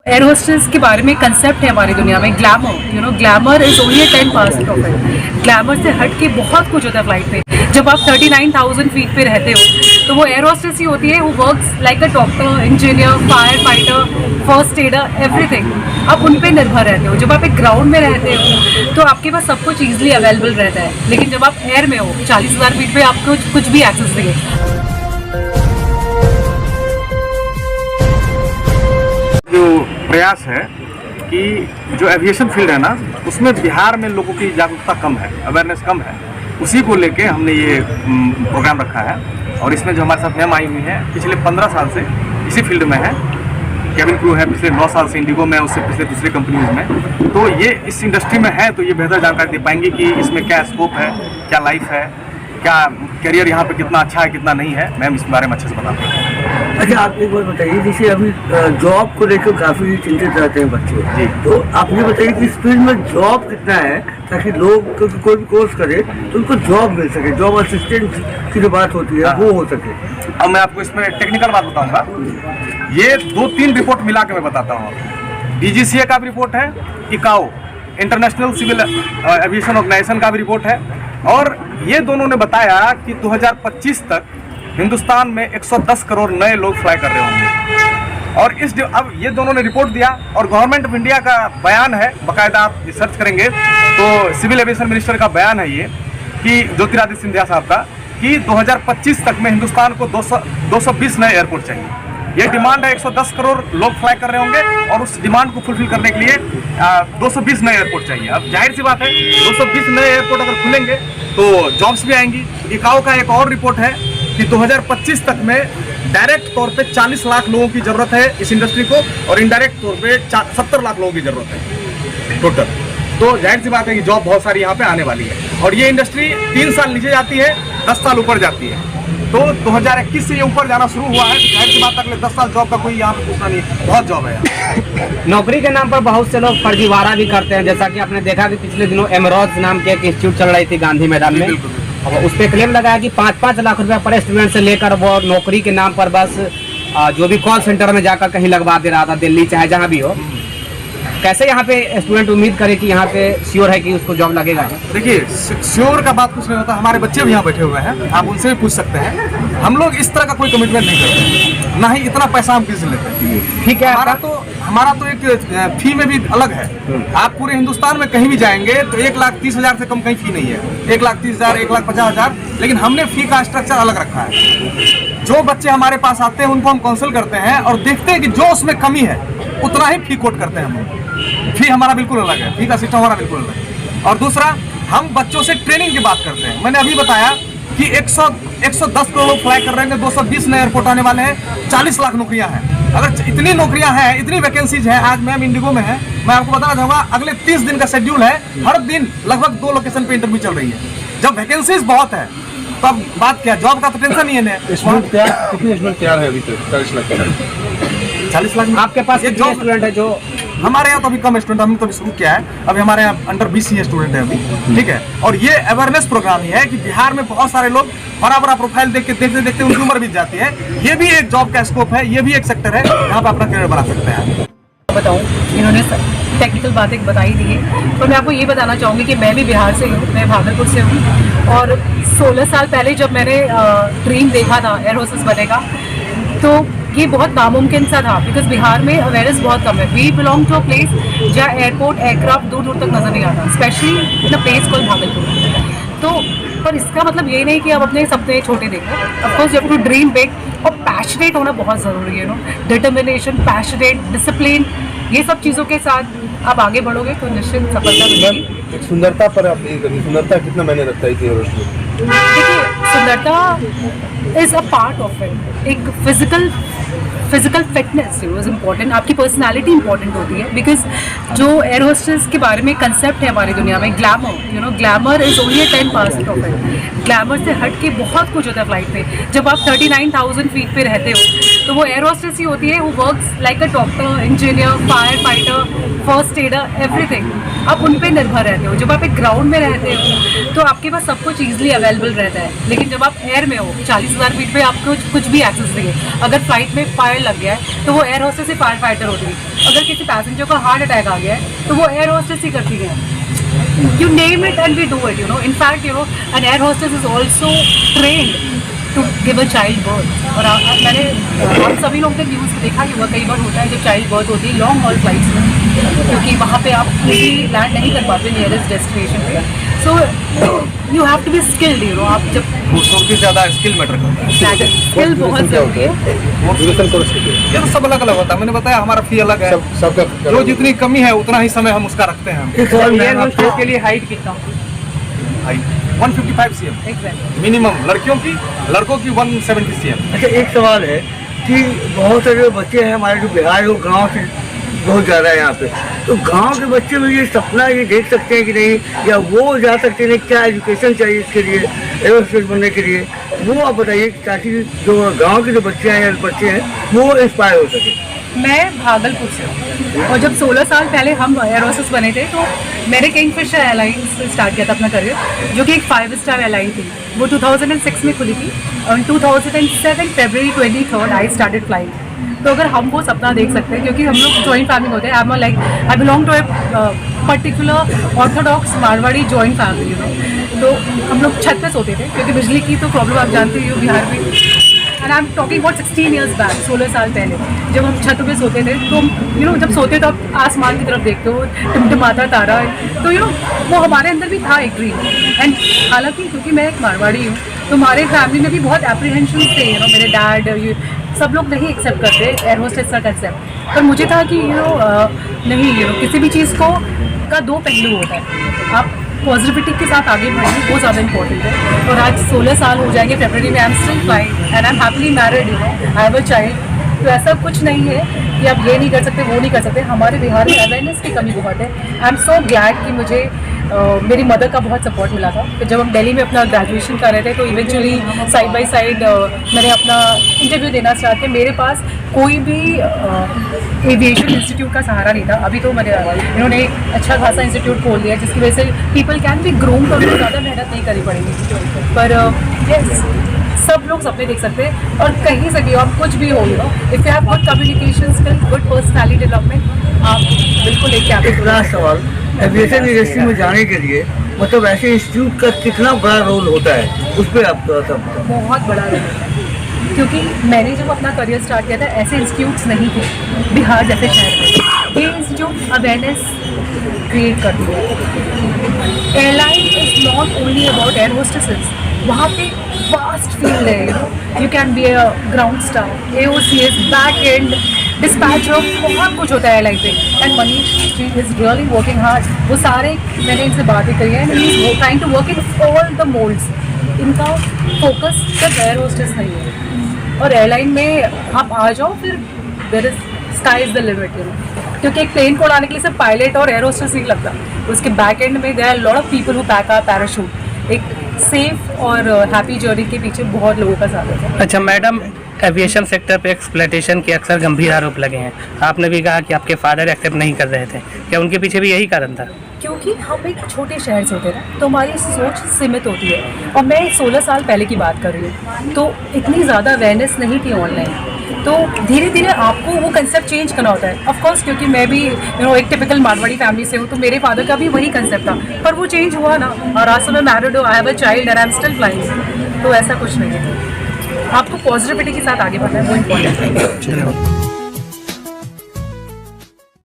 Air hostess के बारे में कंसेप्ट है हमारी दुनिया में glamour, glamour is only 10% of it. Glamour से हट के बहुत कुछ होता है फ्लाइट पे। जब आप 39,000 फीट पे रहते हो तो वो एयर होस्टेस ही होती है, वो works like a doctor, engineer, fire fighter, first adder, everything. आप उन पे निर्भर रहते हो। जब आप एक ग्राउंड में रहते हो तो आपके पास सब कुछ ईजिली अवेलेबल रहता है, लेकिन जब आप एयर में हो 40,000 फीट पे आपको कुछ भी एक्सेस नहीं है। जो प्रयास है कि जो एविएशन फील्ड है ना, उसमें बिहार में लोगों की जागरूकता कम है, अवेयरनेस कम है। उसी को लेके हमने ये प्रोग्राम रखा है। और इसमें जो हमारे साथ मैम आई हुई है, पिछले 15 साल से इसी फील्ड में है। केबिन क्रू है, पिछले 9 साल से इंडिगो में, उससे पिछले दूसरे कंपनीज में। तो ये इस इंडस्ट्री में है, तो ये बेहतर जानकारी दे पाएंगे कि इसमें क्या स्कोप है, क्या लाइफ है, क्या करियर यहाँ पे कितना अच्छा है, कितना नहीं है। मैम इस बारे में अच्छे से बताते हैं। अच्छा, आप एक बात बताइए, जैसे अभी जॉब को लेकर काफ़ी चिंतित रहते हैं बच्चे जी, तो आप ये बताइए कि इस फील्ड में जॉब कितना है, ताकि लोग कोई भी कोर्स करे तो उनको जॉब मिल सके, जॉब असिस्टेंट की जो बात होती है वो हो सके। अब मैं आपको इसमें टेक्निकल बात बताऊंगा। ये 2-3 रिपोर्ट मिला के मैं बताता हूँ। DGCA का भी रिपोर्ट है, ICAO International Civil Aviation Organization का भी रिपोर्ट है। और ये दोनों ने बताया कि 2025 तक हिंदुस्तान में 110 करोड़ नए लोग फ्लाई कर रहे होंगे। और अब ये दोनों ने रिपोर्ट दिया, और गवर्नमेंट ऑफ इंडिया का बयान है, बाकायदा आप रिसर्च करेंगे तो सिविल एविएशन मिनिस्टर का बयान है ये, कि ज्योतिरादित्य सिंधिया साहब का, कि 2025 तक में हिंदुस्तान को 220 नए एयरपोर्ट चाहिए। ये डिमांड है, 110 करोड़ लोग फ्लाई कर रहे होंगे, और उस डिमांड को फुलफिल करने के लिए 220 नए एयरपोर्ट चाहिए। अब जाहिर सी बात है, 220 नए एयरपोर्ट अगर खुलेंगे तो जॉब्स भी आएंगी। ICAO का एक और रिपोर्ट है कि 2025 तक में डायरेक्ट तौर पे 40 लाख लोगों की ज़रूरत है इस इंडस्ट्री को, और इनडायरेक्ट तौर पे 70 लाख लोगों की ज़रूरत है टोटल। तो जाहिर सी बात है कि जॉब बहुत सारी यहाँ पे आने वाली है। और ये इंडस्ट्री 3 साल नीचे जाती है, 10 साल ऊपर जाती है। तो 2021 से ये ऊपर जाना शुरू हुआ है, तो जाहिर सी बात अगले 10 साल जॉब का कोई यहाँ पे पूछना नहीं है, बहुत जॉब है। नौकरी के नाम पर बहुत से लोग फर्जीवाड़ा भी करते हैं, जैसा कि आपने देखा कि पिछले दिनों एमरोज नाम के एक इंस्टीट्यूट चल रही थी गांधी मैदान में, और उस पर क्लेम लगाया कि 5-5 लाख रुपया पर स्टूडेंट से लेकर वो नौकरी के नाम पर बस जो भी कॉल सेंटर में जाकर कहीं लगवा दे रहा था, दिल्ली चाहे जहाँ भी हो। कैसे यहाँ पे स्टूडेंट उम्मीद करे कि यहाँ पे श्योर है कि उसको जॉब लगेगा? देखिए, श्योर का बात कुछ नहीं होता। हमारे बच्चे भी यहाँ बैठे हुए हैं, आप उनसे भी पूछ सकते हैं। हम लोग इस तरह का कोई कमिटमेंट नहीं करते, ना ही इतना पैसा हम किसी लेते हैं। ठीक है, हमारा तो एक फी में भी अलग है। आप पूरे हिंदुस्तान में कहीं भी जाएंगे तो 1,30,000 से कम कहीं फी नहीं है। 1,30,000, 1,50,000, लेकिन हमने फी का स्ट्रक्चर अलग रखा है। जो बच्चे हमारे पास आते हैं उनको हम काउंसिल करते हैं और देखते हैं कि जो उसमें कमी है उतना ही फी कोट करते हैं हम। फी हमारा बिल्कुल अलग है, फी का सिस्टम हमारा बिल्कुल अलग है। और दूसरा, हम बच्चों से ट्रेनिंग की बात करते हैं। मैंने अभी बताया कि 110 करोड़ लोग फ्लाई कर रहे हैं, 220 नए एयरपोर्ट आने वाले हैं, 40 लाख नौकरियां हैं। अगर इतनी नौकरियां हैं, इतनी वैकेंसीज हैं, आज मैम इंडिगो में है, मैं आपको बताना चाहूँगा अगले 30 दिन का शेड्यूल है। हर दिन लगभग 2 लोकेशन पे इंटरव्यू चल रही है। जब वैकेंसीज बहुत है तब बात क्या, जॉब का तो टेंशन ही है। कितने स्टूडेंट तैयार है अभी तक? 40 लाख। 40 लाख आपके पास एक स्टूडेंट है? जो हमारे यहाँ तो अभी कम स्टूडेंट, हमने तो अभी शुरू किया है। अभी हमारे यहाँ अंडर 20 ही स्टूडेंट है अभी, ठीक है। और ये अवेयरनेस प्रोग्राम ही है कि बिहार में बहुत सारे लोग बड़ा प्रोफाइल देखते देखते उनकी उम्र बीत जाती है। ये भी एक जॉब का स्कोप है, ये भी एक सेक्टर है जहाँ पे अपना करियर बना सकते हैं। बताऊँ, इन्होंने टेक्निकल बातें बताई दी है, तो मैं आपको ये बताना चाहूँगी कि मैं भी बिहार से हूँ, मैं भागलपुर से हूँ। और 16 साल पहले जब मैंने ड्रीम देखा था एयर होस्टेस बनेगा, तो ये बहुत नामुमकिन सा था, बिकॉज बिहार में अवेयरनेस बहुत कम है। We belong to a place जहाँ एयरपोर्ट, एयरक्राफ्ट दूर दूर तक नजर नहीं आता, specially in a place called Bhagalpur. तो पर इसका मतलब ये नहीं कि आप अपने सपने छोटे देखो। Of course you have to dream big, और पैशनेट होना बहुत ज़रूरी है। डिटर्मिनेशन, पैशनेट, डिसिप्लिन, ये सब चीज़ों के साथ आप आगे बढ़ोगे तो निश्चित सफलता मिलेगी। सुंदरता पर आप सुंदरता कितना मायने रखता है कि देखिए, सुंदरता is a part of it. एक फिजिकल फिटनेस इज़ इम्पॉर्टेंट, आपकी पर्सनालिटी इंपॉर्टेंट होती है। बिकॉज जो एयर होस्टेस के बारे में कंसेप्ट है हमारी दुनिया में glamour is only 10% of it. Glamour से हट के बहुत कुछ होता है फ्लाइट पे। जब आप 39,000 फीट पे रहते हो तो वो एयर होस्टेस ही होती है, वो works like a doctor, engineer, fire fighter, first adder, everything. आप उन पे निर्भर रहते हो। जब आप एक ग्राउंड में रहते हो तो आपके पास सब कुछ ईजिली अवेलेबल रहता है, लेकिन जब आप एयर में हो 40,000 फीट पे आपको कुछ भी एक्सेस नहीं है। अगर फ्लाइट में फायर लग गया है तो वो एयर होस्टेस ही फायर फाइटर होती है। अगर किसी पैसेंजर को हार्ट अटैक आ गया है तो वो एयर होस्टेस ही करती है। You name it and we do it, you know. In fact, you know, an air hostess is also trained to give a child birth. और मैंने आप सभी लोग ने न्यूज़ देखा ही हुआ, कई बार होता है जब चाइल्ड बर्थ होती है लॉन्ग हॉल फ्लाइट्स में, क्योंकि वहाँ पे आप कभी लैंड नहीं कर पाते नियरेस्ट डेस्टिनेशन पे। So you have to be skilled, you know. आप जब खूबसूरती ज़्यादा स्किल मैटर करता है। स्किल बहुत ज़रूरी है। ड्यूरेशन कोर्स कितनी है? ये तो सब अलग अलग होता है, मैंने बताया हमारा फी अलग है। सबका जो जितनी कमी है उतना ही समय हम उसका रखते हैं। एक सवाल एयर मैम होस्टेस आपको, के लिए हाइट कितना? 155 cm एग्जैक्टली। मिनिमम, लड़कियों की, लड़कों की 170 cm। अच्छा एक सवाल है कि बहुत सारे बच्चे हैं हमारे जो बिहार और गांव से बहुत ज़्यादा है यहाँ पे, तो गांव के बच्चे में ये सपना ये देख सकते हैं कि नहीं, या वो जा सकते हैं, क्या एजुकेशन चाहिए इसके लिए एयर होस्टेस बनने के लिए, वो आप बताइए ताकि जो गांव के जो बच्चे हैं या बच्चे हैं वो इंस्पायर हो सके। मैं भागलपुर से हूँ और जब 16 साल पहले हम एयर होस्टेस बने थे तो मैंने किंगफिशर एयरलाइंस से स्टार्ट किया था अपना करियर, जो कि एक 5 स्टार एयरलाइन थी। वो 2006 में खुली थी और 2007 फरवरी 23 आई स्टार्टेड फ्लाइंग। तो अगर हम वो सपना देख सकते हैं, क्योंकि हम लोग जॉइंट फैमिली होते हैं, I belong to a particular orthodox Marwari joint family, you know. तो हम लोग छत पे सोते थे क्योंकि बिजली की तो प्रॉब्लम आप जानते ही हो बिहार में। And I am talking about 16 years back, 16 साल पहले जब हम छत पे सोते थे तो यू नो, जब सोते तो आप आसमान की तरफ देखते हो, टिमटिमाता तारा है, तो यू नो वो हमारे अंदर भी था एक ड्रीम। एंड हालांकि क्योंकि मैं एक मारवाड़ी हूँ तो हमारे फैमिली में भी बहुत एप्रीहेंशन थे, यू नो। मेरे डैड सब लोग नहीं एक्सेप्ट करते एयर होस्टेस का कंसेप्ट, पर मुझे था कि यू नो नहीं, यू नो किसी भी चीज़ को का दो पहलू होता है। आप पॉजिटिविटी के साथ आगे बढ़ेंगे, वो ज़्यादा इंपॉर्टेंट है। और आज 16 साल हो जाएंगे फरवरी में, I am still flying and I am happily married, you know, I have a child. तो ऐसा कुछ नहीं है कि आप ये नहीं कर सकते, वो नहीं कर सकते। हमारे बिहार में अवेयरनेस की कमी बहुत है। आई एम सो ग्लैड कि मुझे मेरी मदर का बहुत सपोर्ट मिला था। तो जब हम दिल्ली में अपना ग्रेजुएशन कर रहे थे तो इवेंचुअली साइड बाय साइड मैंने अपना इंटरव्यू देना स्टार्ट किया। मेरे पास कोई भी एविएशन इंस्टीट्यूट का सहारा नहीं था। अभी तो मैंने इन्होंने एक अच्छा खासा इंस्टीट्यूट खोल दिया जिसकी वजह से पीपल कैन बी ग्रूम, तो उनको ज़्यादा मेहनत नहीं करनी पड़ेगी। पर यस, सब लोग सपने देख सकते हैं और कहीं से भी हो, आप कुछ भी हो, you know, if you have good communication skill, good personality development, आप बिल्कुल एक एक लास्ट सवाल, एविएशन इंडस्ट्री में जाने के लिए मतलब ऐसे इंस्टीट्यूट का कितना बड़ा रोल होता है, उस पर आप थोड़ा सा बताएं। बहुत बड़ा रोल है, क्योंकि मैंने जब अपना करियर स्टार्ट किया था ऐसे इंस्टीट्यूट्स नहीं थे बिहार जैसे शहर में। ये इंस्टीट्यूट अवेयरनेस क्रिएट करती है। Airline is not only about air hostesses, वहाँ पे वास्ट फील्ड है, you can be a ground staff, AOCS, back end dispatcher, बहुत कुछ होता है एयरलाइन पे। And Manish ji is really working hard. वो सारे मैंने इनसे बातें करी हैं, is trying to work in all the moulds. इनका फोकस सिर्फ एयर होस्टेस नहीं है, और एयरलाइन में आप आ जाओ फिर there is sky is the limit, you know. क्योंकि एक प्लेन को उड़ाने के लिए सिर्फ पायलट और एयर होस्टेस नहीं लगता, उसके बैक एंड में there are lot of people who pack a parachute. एक सेफ और हैप्पी जर्नी के पीछे बहुत लोगों का साथ है। अच्छा मैडम, एविएशन सेक्टर पे एक्सप्लॉयटेशन के अक्सर गंभीर आरोप लगे हैं। आपने भी कहा कि आपके फादर एक्सेप्ट नहीं कर रहे थे, क्या उनके पीछे भी यही कारण था? क्योंकि हम एक छोटे शहर से होते हैं तो हमारी सोच सीमित होती है, और मैं 16 साल पहले की बात कर रही हूँ, तो इतनी ज़्यादा अवेयरनेस नहीं थी ऑनलाइन। तो धीरे धीरे आपको वो कंसेप्ट चेंज करना होता है। ऑफ कोर्स क्योंकि मैं भी एक टिपिकल मारवाड़ी फैमिली से हूँ, तो मेरे फादर का भी वही कंसेप्ट था, पर वो चेंज हुआ ना, और आज से मैं मैरिड हूँ, I have a child and I am still flying. तो ऐसा कुछ नहीं है, आपको पॉजिटिविटी के साथ आगे बढ़ना है, वो इम्पोर्टेंट है।